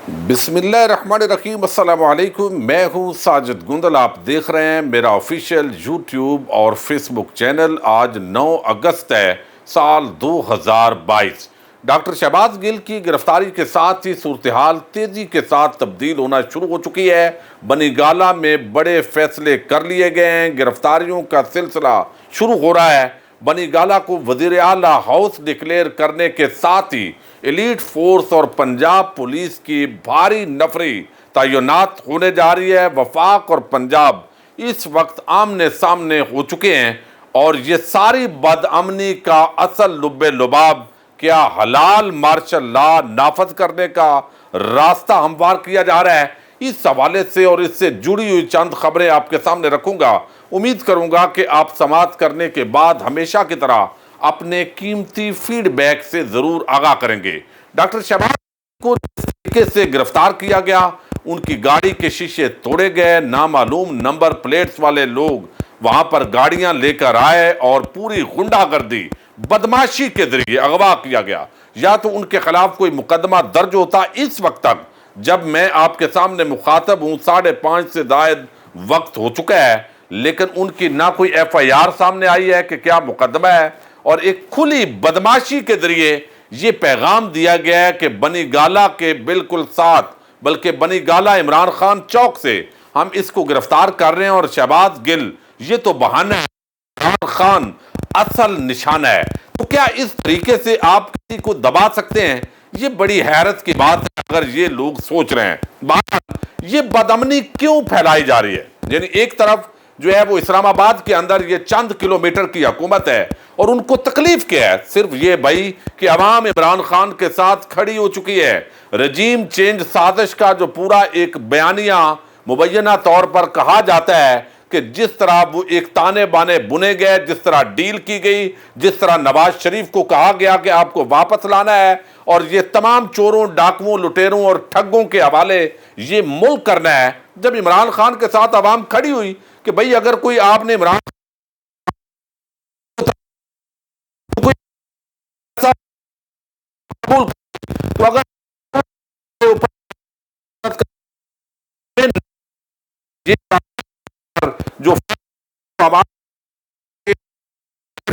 بسم اللہ الرحمن الرحیم۔ السلام علیکم، میں ہوں ساجد گندل۔ آپ دیکھ رہے ہیں میرا آفیشیل یوٹیوب اور فیس بک چینل۔ آج 9 اگست ہے، سال 2022۔ ڈاکٹر شہباز گل کی گرفتاری کے ساتھ ہی صورتحال تیزی کے ساتھ تبدیل ہونا شروع ہو چکی ہے۔ بنی گالہ میں بڑے فیصلے کر لیے گئے ہیں، گرفتاریوں کا سلسلہ شروع ہو رہا ہے۔ بنی گالہ کو وزیر اعلیٰ ہاؤس ڈکلیئر کرنے کے ساتھ ہی ایلیٹ فورس اور پنجاب پولیس کی بھاری نفری تعینات ہونے جا رہی ہے۔ وفاق اور پنجاب اس وقت آمنے سامنے ہو چکے ہیں، اور یہ ساری بدامنی کا اصل لب لباب کیا حلال مارشل لا نافذ کرنے کا راستہ ہموار کیا جا رہا ہے؟ اس حوالے سے اور اس سے جڑی ہوئی چند خبریں آپ کے سامنے رکھوں گا۔ امید کروں گا کہ آپ سماعت کرنے کے بعد ہمیشہ کی طرح اپنے قیمتی فیڈ بیک سے ضرور آگاہ کریں گے۔ ڈاکٹر شہباز کو جس طریقے سے گرفتار کیا گیا، ان کی گاڑی کے شیشے توڑے گئے، نامعلوم نمبر پلیٹس والے لوگ وہاں پر گاڑیاں لے کر آئے اور پوری غنڈہ گردی بدماشی کے ذریعے اغوا کیا گیا۔ یا تو ان کے خلاف کوئی مقدمہ درج ہوتا۔ اس وقت تک جب میں آپ کے سامنے مخاطب ہوں 5:30 سے زائد وقت ہو چکا ہے، لیکن ان کی نہ کوئی ایف آئی آر سامنے آئی ہے کہ کیا مقدمہ ہے، اور ایک کھلی بدماشی کے ذریعے یہ پیغام دیا گیا ہے کہ بنی گالہ کے بالکل ساتھ، بلکہ بنی گالہ عمران خان چوک سے ہم اس کو گرفتار کر رہے ہیں، اور شہباز گل یہ تو بہانہ ہے، عمران خان اصل نشانہ ہے۔ تو کیا اس طریقے سے آپ کسی کو دبا سکتے ہیں؟ یہ بڑی حیرت کی بات ہے اگر یہ لوگ سوچ رہے ہیں۔ یہ بدامنی کیوں پھیلائی جا رہی ہے؟ یعنی ایک طرف جو ہے وہ اسلام آباد کے اندر یہ چند کلومیٹر کی حکومت ہے، اور ان کو تکلیف کیا ہے؟ صرف یہ بھائی کہ عوام عمران خان کے ساتھ کھڑی ہو چکی ہے۔ رجیم چینج سازش کا جو پورا ایک بیانیہ مبینہ طور پر کہا جاتا ہے کہ جس طرح وہ ایک تانے بانے بنے گئے، جس طرح ڈیل کی گئی، جس طرح نواز شریف کو کہا گیا کہ آپ کو واپس لانا ہے، اور یہ تمام چوروں، ڈاکوؤں، لٹیروں اور ٹھگوں کے حوالے یہ ملک کرنا ہے۔ جب عمران خان کے ساتھ عوام کھڑی ہوئی کہ بھئی اگر کوئی آپ نے عمران تو اگر جو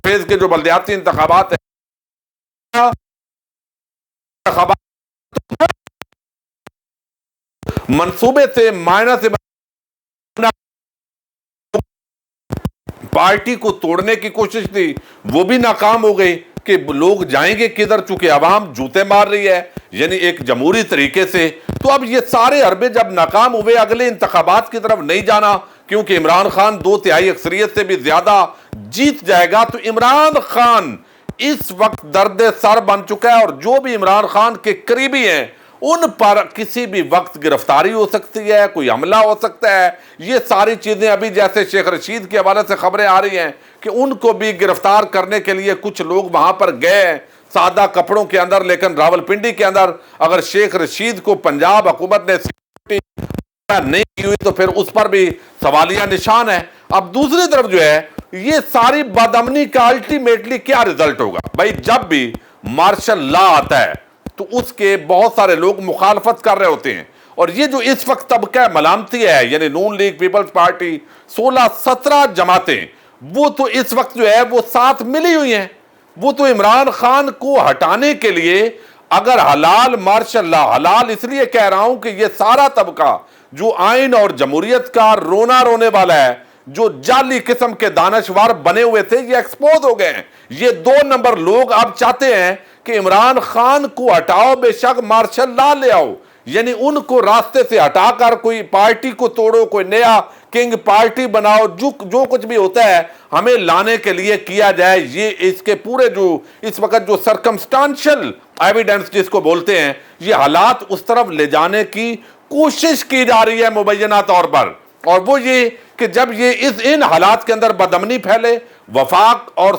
فیز کے جو بلدیاتی انتخابات ہیں، منصوبے سے مائنہ سے پارٹی کو توڑنے کی کوشش تھی، وہ بھی ناکام ہو گئی کہ لوگ جائیں گے کدھر، چونکہ عوام جوتے مار رہی ہے، یعنی ایک جمہوری طریقے سے۔ تو اب یہ سارے حربے جب ناکام ہوئے، اگلے انتخابات کی طرف نہیں جانا، کیونکہ عمران خان 2/3 اکثریت سے بھی زیادہ جیت جائے گا۔ تو عمران خان اس وقت درد سر بن چکا ہے، اور جو بھی عمران خان کے قریبی ہیں ان پر کسی بھی وقت گرفتاری ہو سکتی ہے، کوئی حملہ ہو سکتا ہے۔ یہ ساری چیزیں ابھی جیسے شیخ رشید کے حوالے سے خبریں آ رہی ہیں کہ ان کو بھی گرفتار کرنے کے لیے کچھ لوگ وہاں پر گئے سادہ کپڑوں کے اندر، لیکن راولپنڈی کے اندر اگر شیخ رشید کو پنجاب حکومت نے نہیں کی ہوئی تو پھر اس پر بھی سوالیہ نشان ہے۔ اب دوسری طرف جو ہے یہ ساری بدامنی کا الٹیمیٹلی کیا رزلٹ ہوگا؟ بھائی جب بھی مارشل لا آتا ہے تو اس کے بہت سارے لوگ مخالفت کر رہے ہوتے ہیں، اور یہ جو اس وقت طبقہ ملامتی ہے، یعنی نون لیگ پیپلز پارٹی 16-17 جماعتیں، وہ تو اس وقت جو ہے وہ ساتھ ملی ہوئی ہیں۔ وہ تو عمران خان کو ہٹانے کے لیے اگر حلال مارشل لا، حلال اس لیے کہہ رہا ہوں کہ یہ سارا طبقہ جو آئین اور جمہوریت کا رونا رونے والا ہے، جو جعلی قسم کے دانشور بنے ہوئے تھے، یہ ایکسپوز ہو گئے ہیں۔ یہ 2 نمبر لوگ اب چاہتے ہیں کہ عمران خان کو ہٹاؤ، بے شک مارشل لا لے آؤ، یعنی ان کو راستے سے ہٹا کر کوئی پارٹی کو توڑو، کوئی نیا کنگ پارٹی بناؤ، جو کچھ بھی ہوتا ہے ہمیں لانے کے لیے کیا جائے۔ یہ اس کے پورے جو اس وقت جو سرکمسٹانشل ایویڈنس جس کو بولتے ہیں، یہ حالات اس طرف لے جانے کی کوشش کی جا رہی ہے مبینہ طور پر۔ اور وہ یہ کہ جب یہ ان حالات کے اندر بدامنی پھیلے، وفاق اور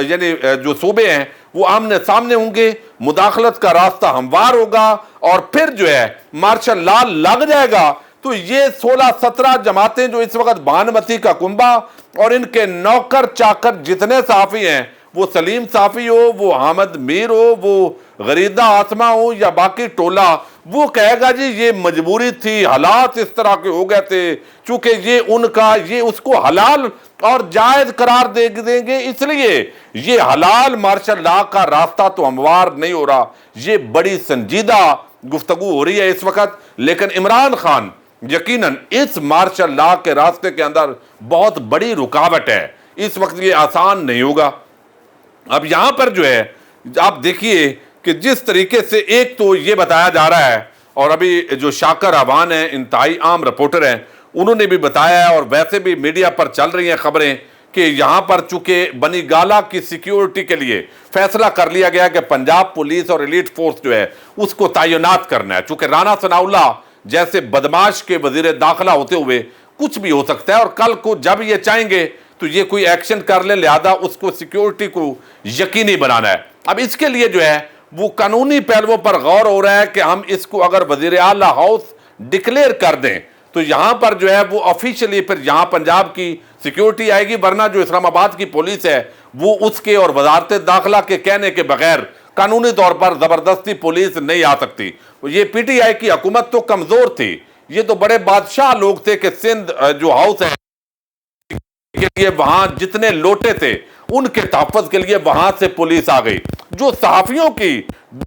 یعنی جو صوبے ہیں وہ آمنے سامنے ہوں گے، مداخلت کا راستہ ہموار ہوگا، اور پھر جو ہے مارشل لا لگ جائے گا، تو یہ 16-17 جماعتیں جو اس وقت بانمتی کا کنبہ اور ان کے نوکر چاکر جتنے صحافی ہیں، وہ سلیم صافی ہو، وہ حامد میر ہو، وہ غریدہ آسما ہو یا باقی ٹولہ، وہ کہے گا جی یہ مجبوری تھی، حالات اس طرح کے ہو گئے تھے، چونکہ یہ ان کا، یہ اس کو حلال اور جائز قرار دیں گے، اس لیے یہ حلال مارشل لا کا راستہ تو ہموار نہیں ہو رہا۔ یہ بڑی سنجیدہ گفتگو ہو رہی ہے اس وقت، لیکن عمران خان یقیناً اس مارشل لا کے راستے کے اندر بہت بڑی رکاوٹ ہے، اس وقت یہ آسان نہیں ہوگا۔ اب یہاں پر جو ہے آپ دیکھیے کہ جس طریقے سے ایک تو یہ بتایا جا رہا ہے، اور ابھی جو شاکر اعوان ہیں، انتہائی عام رپورٹر ہیں، انہوں نے بھی بتایا ہے، اور ویسے بھی میڈیا پر چل رہی ہیں خبریں کہ یہاں پر چونکہ بنی گالہ کی سیکیورٹی کے لیے فیصلہ کر لیا گیا کہ پنجاب پولیس اور ایلیٹ فورس جو ہے اس کو تعینات کرنا ہے، چونکہ رانا ثناء اللہ جیسے بدماش کے وزیر داخلہ ہوتے ہوئے کچھ بھی ہو سکتا ہے، اور کل کو جب یہ چاہیں گے تو یہ کوئی ایکشن کر لیں، لہذا اس کو سیکیورٹی کو یقینی بنانا ہے۔ اب اس کے لیے جو ہے وہ قانونی پہلوؤں پر غور ہو رہا ہے کہ ہم اس کو اگر وزیر اعلیٰ ہاؤس ڈکلیئر کر دیں تو یہاں پر جو ہے وہ آفیشلی پھر یہاں پنجاب کی سیکیورٹی آئے گی، ورنہ جو اسلام آباد کی پولیس ہے وہ اس کے اور وزارت داخلہ کے کہنے کے بغیر قانونی طور پر زبردستی پولیس نہیں آ سکتی۔ یہ پی ٹی آئی کی حکومت تو کمزور تھی، یہ تو بڑے بادشاہ لوگ تھے کہ سندھ جو ہاؤس ہے کے لیے وہاں جتنے لوٹے تھے ان کے تحفظ کے لیے وہاں سے پولیس آ گئی۔ جو صحافیوں کی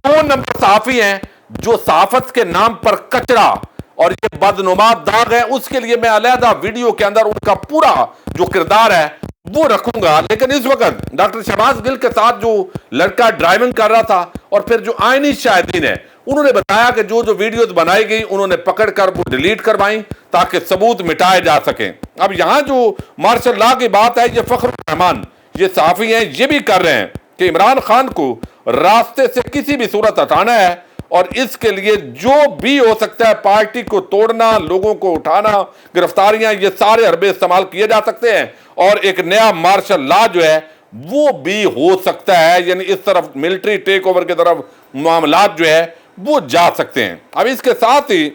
2 نمبر صحافی ہیں جو صحافت کے نام پر کچرا اور یہ بدنما داغ ہے، اس کے لیے میں علیحدہ ویڈیو کے اندر ان کا پورا جو کردار ہے وہ رکھوں گا۔ لیکن اس وقت ڈاکٹر شہباز گل کے ساتھ جو لڑکا ڈرائیونگ کر رہا تھا اور پھر جو آئینی شاہدین ہیں انہوں نے بتایا کہ جو ویڈیوز بنائی گئی انہوں نے پکڑ کر وہ ڈیلیٹ کروائیں تاکہ ثبوت مٹائے جا سکیں۔ اب یہاں جو مارشل لا کی بات ہے، یہ فخر الرحمان یہ صحافی ہیں، یہ بھی کر رہے ہیں کہ عمران خان کو راستے سے کسی بھی صورت ہٹانا ہے، اور اس کے لیے جو بھی ہو سکتا ہے، پارٹی کو توڑنا، لوگوں کو اٹھانا، گرفتاریاں، یہ سارے حربے استعمال کیے جا سکتے ہیں، اور ایک نیا مارشل لا جو ہے وہ بھی ہو سکتا ہے، یعنی اس طرف ملٹری ٹیک اوور کی طرف معاملات جو ہے وہ جا سکتے ہیں۔ اب اس کے ساتھ ہی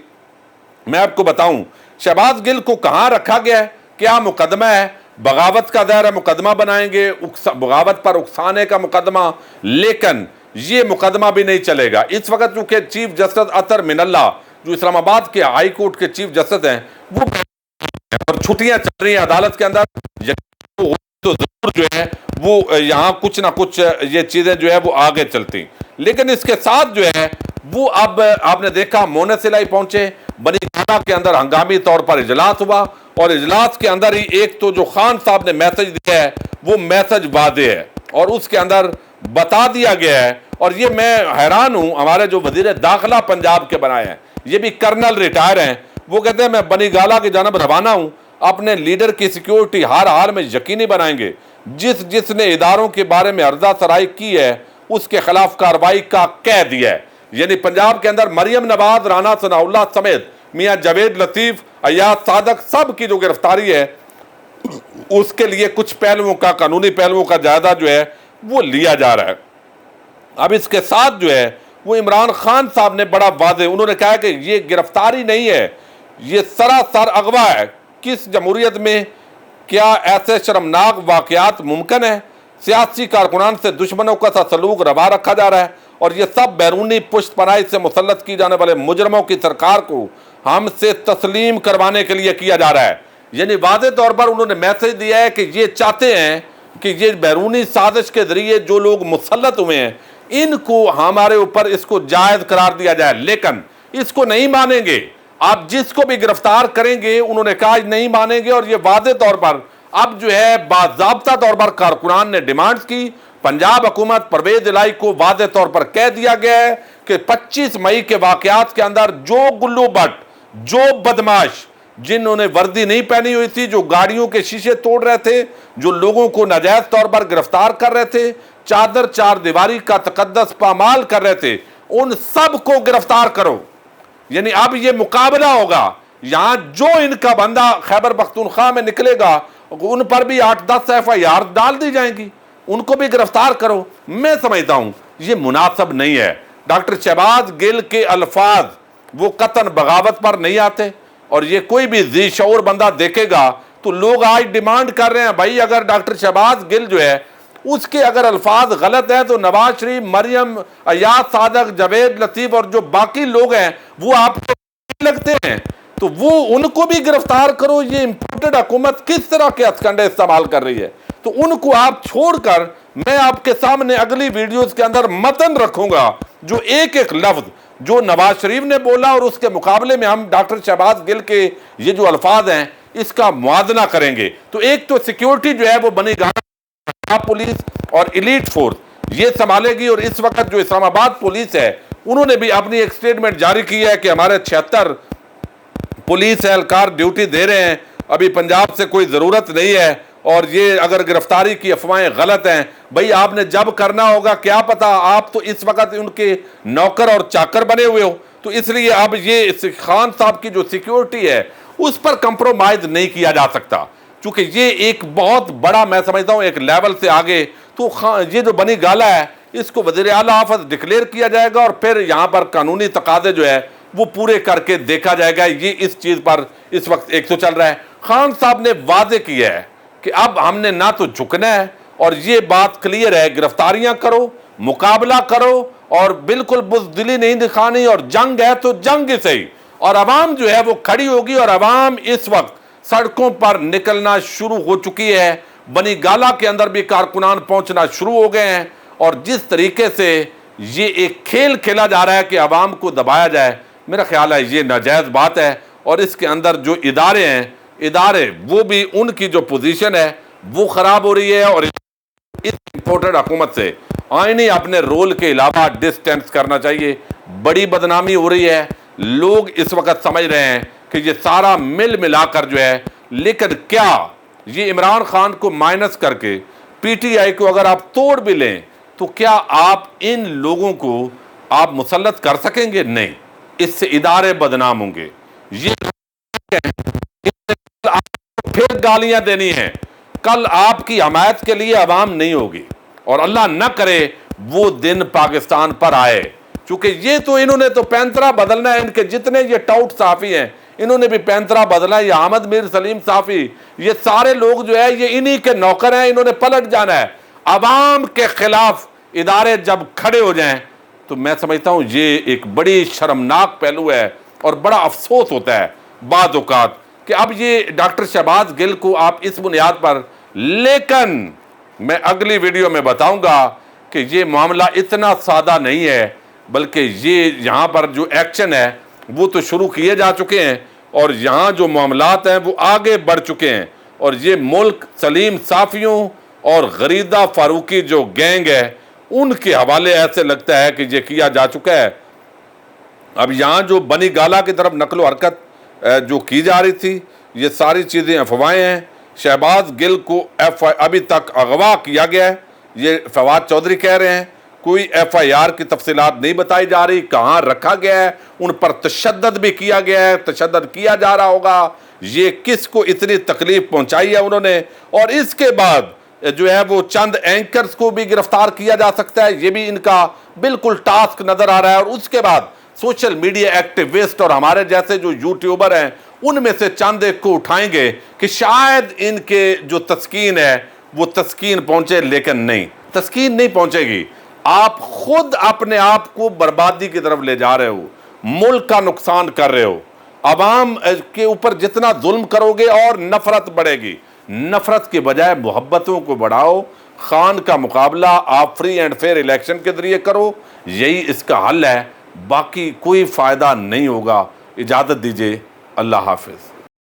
میں آپ کو بتاؤں شہباز گل کو کہاں رکھا گیا ہے، کیا مقدمہ ہے، بغاوت کا دائرہ مقدمہ بنائیں گے، بغاوت پر اکسانے کا مقدمہ، لیکن یہ مقدمہ بھی نہیں چلے گا اس وقت، چونکہ چیف جسٹس اطہر من اللہ جو اسلام آباد کے ہائی کورٹ کے چیف جسٹس ہیں وہ اور چھٹیاں چل رہی ہیں عدالت کے اندر، تو ضرور جو ہے وہ یہاں کچھ نہ کچھ یہ چیزیں جو ہے وہ آگے چلتی۔ لیکن اس کے ساتھ جو ہے وہ اب آپ نے دیکھا مونے سلائی پہنچے، بنی گالہ کے اندر ہنگامی طور پر اجلاس ہوا، اور اجلاس کے اندر ہی ایک تو جو خان صاحب نے میسج دیا ہے وہ میسج واضح ہے، اور اس کے اندر بتا دیا گیا ہے، اور یہ میں حیران ہوں، ہمارے جو وزیر داخلہ پنجاب کے بنائے ہیں یہ بھی کرنل ریٹائر ہیں، وہ کہتے ہیں میں بنی گالہ کی جانب روانہ ہوں، اپنے لیڈر کی سیکیورٹی ہر حال میں یقینی بنائیں گے، جس نے اداروں کے بارے میں عرضہ سرائی کی ہے اس کے خلاف کارروائی کا کہہ دیا ہے۔ یعنی پنجاب کے اندر مریم نواز، رانا ثناء اللہ سمیت میاں جاوید لطیف، ایاز صادق، سب کی جو گرفتاری ہے اس کے لیے کچھ پہلوؤں کا، قانونی پہلوؤں کا جائزہ جو ہے وہ لیا جا رہا ہے۔ اب اس کے ساتھ جو ہے وہ عمران خان صاحب نے بڑا واضح انہوں نے کہا کہ یہ گرفتاری نہیں ہے، یہ سراسر اغوا ہے۔ کس جمہوریت میں کیا ایسے شرمناک واقعات ممکن ہیں؟ سیاسی کارکنان سے دشمنوں کا سلوک روا رکھا جا رہا ہے، اور یہ سب بیرونی پشت پناہی سے مسلط کی جانے والے مجرموں کی سرکار کو ہم سے تسلیم کروانے کے لیے کیا جا رہا ہے۔ یعنی واضح طور پر انہوں نے میسج دیا ہے کہ یہ چاہتے ہیں کہ یہ بیرونی سازش کے ذریعے جو لوگ مسلط ہوئے ہیں ان کو ہمارے اوپر اس کو جائز قرار دیا جائے، لیکن اس کو نہیں مانیں گے۔ آپ جس کو بھی گرفتار کریں گے انہوں نے کہا نہیں مانیں گے، اور یہ واضح طور پر اب جو ہے باضابطہ طور پر کارکنان نے ڈیمانڈز کی۔ پنجاب حکومت پرویز الہی کو واضح طور پر کہہ دیا گیا ہے کہ 25 مئی کے واقعات کے اندر جو گلو بٹ، جو بدماش جنہوں نے وردی نہیں پہنی ہوئی تھی، جو گاڑیوں کے شیشے توڑ رہے تھے، جو لوگوں کو ناجائز طور پر گرفتار کر رہے تھے، چار دیواری کا تقدس پامال کر رہے تھے، ان سب کو گرفتار کرو۔ یعنی اب یہ مقابلہ ہوگا، یہاں جو ان کا بندہ خیبر پختونخوا میں نکلے گا ان پر بھی 8-10 FIR ڈال دی جائیں گی، ان کو بھی گرفتار کرو۔ میں سمجھتا ہوں یہ مناسب نہیں ہے۔ ڈاکٹر شہباز گل کے الفاظ وہ قطعاً بغاوت پر نہیں آتے، اور یہ کوئی بھی ذی شعور بندہ دیکھے گا تو لوگ آج ڈیمانڈ کر رہے ہیں بھائی اگر ڈاکٹر شہباز گل جو ہے اس کے اگر الفاظ غلط ہیں تو نواز شریف، مریم، ایاز صادق، جاوید لطیف اور جو باقی لوگ ہیں وہ آپ کو لگتے ہیں تو وہ ان کو بھی گرفتار کرو۔ یہ امپورٹڈ حکومت کس طرح کے ہتھکنڈے استعمال کر رہی ہے، تو ان کو آپ چھوڑ کر میں آپ کے سامنے اگلی ویڈیوز کے اندر متن رکھوں گا جو ایک ایک لفظ جو نواز شریف نے بولا اور اس کے مقابلے میں ہم ڈاکٹر شہباز گل کے یہ جو الفاظ ہیں اس کا موازنہ کریں گے۔ تو ایک تو سیکیورٹی جو ہے وہ بنی گانا پولیس اور ایلیٹ فورس یہ سنبھالے گی، اور اس وقت جو اسلام آباد پولیس ہے انہوں نے بھی اپنی ایک سٹیٹمنٹ جاری کی ہے کہ ہمارے 76 پولیس اہلکار ڈیوٹی دے رہے ہیں، ابھی پنجاب سے کوئی ضرورت نہیں ہے، اور یہ اگر گرفتاری کی افواہیں غلط ہیں بھئی آپ نے جب کرنا ہوگا کیا پتا، آپ تو اس وقت ان کے نوکر اور چاکر بنے ہوئے ہو، تو اس لیے اب یہ خان صاحب کی جو سیکیورٹی ہے اس پر کمپرومائز نہیں کیا جا سکتا، چونکہ یہ ایک بہت بڑا میں سمجھتا ہوں ایک لیول سے آگے تو یہ جو بنی گالا ہے اس کو وزیر اعلیٰ آفس ڈکلیئر کیا جائے گا، اور پھر یہاں پر قانونی تقاضے جو ہے وہ پورے کر کے دیکھا جائے گا۔ یہ اس چیز پر اس وقت ایک تو چل رہا ہے۔ خان صاحب نے واضح کیا ہے کہ اب ہم نے نہ تو جھکنا ہے، اور یہ بات کلیئر ہے، گرفتاریاں کرو، مقابلہ کرو، اور بالکل بزدلی نہیں دکھانی، اور جنگ ہے تو جنگ ہی صحیح، اور عوام جو ہے وہ کھڑی ہوگی، اور عوام اس وقت سڑکوں پر نکلنا شروع ہو چکی ہے۔ بنی گالا کے اندر بھی کارکنان پہنچنا شروع ہو گئے ہیں، اور جس طریقے سے یہ ایک کھیل کھیلا جا رہا ہے کہ عوام کو دبایا جائے، میرا خیال ہے یہ ناجائز بات ہے، اور اس کے اندر جو ادارے ہیں وہ بھی ان کی جو پوزیشن ہے وہ خراب ہو رہی ہے، اور اس امپورٹڈ حکومت سے آئینی اپنے رول کے علاوہ ڈسٹینس کرنا چاہیے۔ بڑی بدنامی ہو رہی ہے، لوگ اس وقت سمجھ رہے ہیں کہ یہ سارا مل ملا کر جو ہے، لیکن کیا یہ عمران خان کو مائنس کر کے پی ٹی آئی کو اگر آپ توڑ بھی لیں تو کیا آپ ان لوگوں کو آپ مسلط کر سکیں گے؟ نہیں، اس سے ادارے بدنام ہوں گے۔ یہ پھر گالیاں دینی ہیں، کل آپ کی حمایت کے لیے عوام نہیں ہوگی، اور اللہ نہ کرے وہ دن پاکستان پر آئے، چونکہ یہ تو انہوں نے تو پینترا بدلنا ہے، ان کے جتنے یہ ٹاؤٹ صحافی ہیں انہوں نے بھی پینترا بدلنا ہے، یہ احمد میر سلیم صحافی، یہ سارے لوگ جو ہے یہ انہی کے نوکر ہیں، انہوں نے پلٹ جانا ہے۔ عوام کے خلاف ادارے جب کھڑے ہو جائیں تو میں سمجھتا ہوں یہ ایک بڑی شرمناک پہلو ہے، اور بڑا افسوس ہوتا ہے بعض اوقات کہ اب یہ ڈاکٹر شہباز گل کو آپ اس بنیاد پر، لیکن میں اگلی ویڈیو میں بتاؤں گا کہ یہ معاملہ اتنا سادہ نہیں ہے، بلکہ یہ یہاں پر جو ایکشن ہے وہ تو شروع کیے جا چکے ہیں، اور یہاں جو معاملات ہیں وہ آگے بڑھ چکے ہیں، اور یہ ملک سلیم صافیوں اور غریدہ فاروقی جو گینگ ہے ان کے حوالے ایسے لگتا ہے کہ یہ کیا جا چکا ہے۔ اب یہاں جو بنی گالا کی طرف نقل و حرکت جو کی جا رہی تھی، یہ ساری چیزیں افواہیں ہیں۔ شہباز گل کو ابھی تک اغوا کیا گیا ہے، یہ فواد چودھری کہہ رہے ہیں، کوئی ایف آئی آر کی تفصیلات نہیں بتائی جا رہی، کہاں رکھا گیا ہے، ان پر تشدد بھی کیا گیا ہے، تشدد کیا جا رہا ہوگا، یہ کس کو اتنی تکلیف پہنچائی ہے انہوں نے، اور اس کے بعد جو ہے وہ چند اینکرز کو بھی گرفتار کیا جا سکتا ہے، یہ بھی ان کا بالکل ٹاسک نظر آ رہا ہے، اور اس کے بعد سوشل میڈیا ایکٹیوسٹ اور ہمارے جیسے جو یوٹیوبر ہیں ان میں سے چند ایک کو اٹھائیں گے کہ شاید ان کے جو تسکین ہے وہ تسکین پہنچے، لیکن نہیں، تسکین نہیں پہنچے گی۔ آپ خود اپنے آپ کو بربادی کی طرف لے جا رہے ہو، ملک کا نقصان کر رہے ہو، عوام کے اوپر جتنا ظلم کرو گے اور نفرت بڑھے گی، نفرت کے بجائے محبتوں کو بڑھاؤ۔ خان کا مقابلہ آپ فری اینڈ فیئر الیکشن کے ذریعے کرو، یہی اس کا حل ہے، باقی کوئی فائدہ نہیں ہوگا۔ اجازت دیجیے، اللہ حافظ۔